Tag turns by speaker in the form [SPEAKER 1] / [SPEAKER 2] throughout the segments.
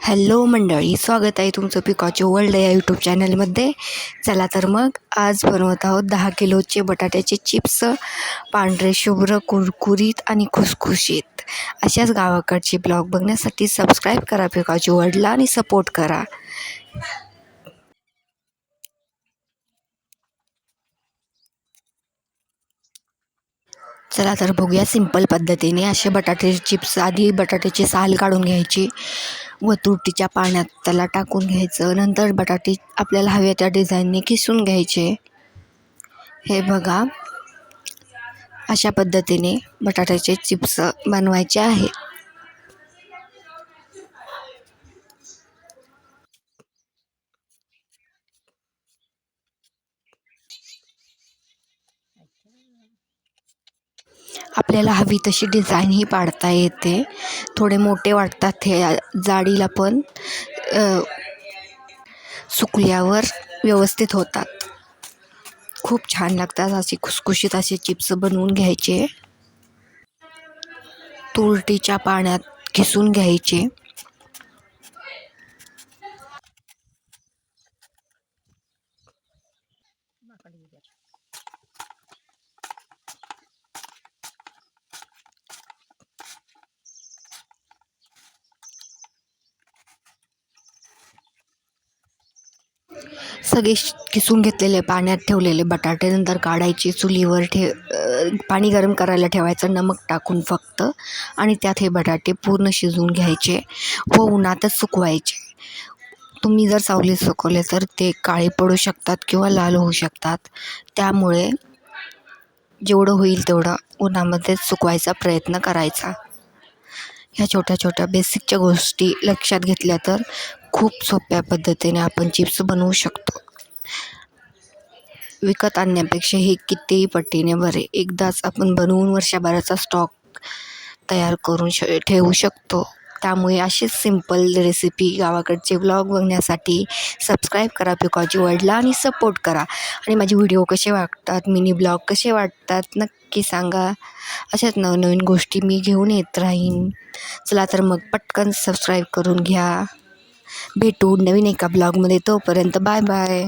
[SPEAKER 1] Hello मंडळी, स्वागत आहे तुमचं पिकाचे वर्ल्ड या यूट्यूब चॅनलमध्ये. चला तर मग आज बनवत आहोत 10 किलोचे बटाट्याचे चिप्स. पांढरे शुभ्र, कुरकुरीत आणि खुसखुशीत अशाच गावाकडचे ब्लॉग बघण्यासाठी सबस्क्राईब करा पिकाचे वर्ल्डला आणि सपोर्ट करा. चला तर बघूया सिंपल पद्धतीने असे बटाटे चिप्स. आधी बटाट्याची साल काढून घ्यायची व तुरटीच्या पाण्यात त्याला टाकून घ्यायचं. नंतर बटाटे आपल्याला हव्या त्या डिझाईनने किसून घ्यायचे. हे बघा, अशा पद्धतीने बटाट्याचे चिप्स बनवायचे आहेत. आपल्याला हवी तशी डिझाईनही पाडता येते. थोडे मोठे वाटतात हे, जाडीला पण सुकल्यावर व्यवस्थित होतात. खूप छान लागतात. असे खुसखुशीत असे चिप्स बनवून घ्यायचे. तुरटीच्या पाण्यात किसून घ्यायचे. सगळे किसून घेतलेले पाण्यात ठेवलेले बटाटे नंतर काढायचे. चुलीवर पाणी गरम करायला ठेवायचं नमक टाकून फक्त, आणि त्यात हे बटाटे पूर्ण शिजवून घ्यायचे व उन्हातच सुकवायचे. तुम्ही जर सावलीत सुकवले तर ते काळे पडू शकतात किंवा लाल होऊ शकतात. त्यामुळे जेवढं होईल तेवढं उन्हामध्ये सुकवायचा प्रयत्न करायचा. ह्या छोट्या छोट्या बेसिकच्या गोष्टी लक्षात घेतल्या तर खूप सोप्या पद्धतीने आपण चिप्स बनवू शकतो. विकत आणण्यापेक्षा हे कितीही पटीने बरे. एकदाच आपण बनवून वर्षभराचा स्टॉक तयार करून ठेवू शकतो. त्यामुळे अशीच सिंपल रेसिपी गावाकडचे ब्लॉग बघण्यासाठी सबस्क्राईब करा पिकाची वर्ल्डला आणि सपोर्ट करा. आणि माझे व्हिडिओ कसे वाटतात, मिनी ब्लॉग कसे वाटतात नक्की सांगा. अशाच नवनवीन गोष्टी मी घेऊन येत राहीन. चला तर मग पटकन सबस्क्राईब करून घ्या. भेटू नवीन एका ब्लॉगमध्ये. तोपर्यंत बाय बाय.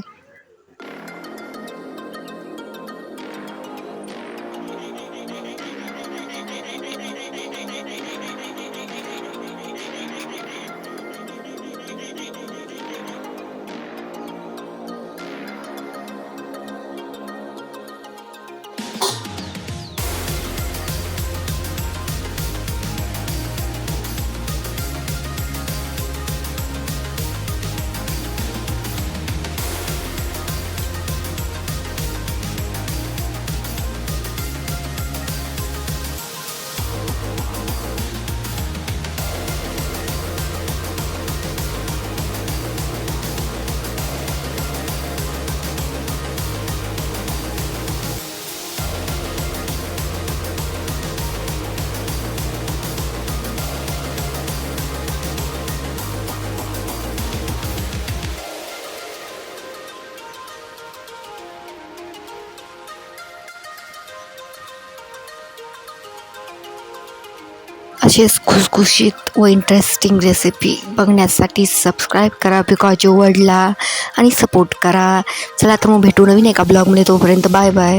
[SPEAKER 1] असेच खुसखुशीत व इंटरेस्टिंग रेसिपी बघण्यासाठी सबस्क्राईब करा पिकाची वर्ल्डला आणि सपोर्ट करा. चला तर मग भेटू नवीन एका ब्लॉगमध्ये. तोपर्यंत बाय बाय.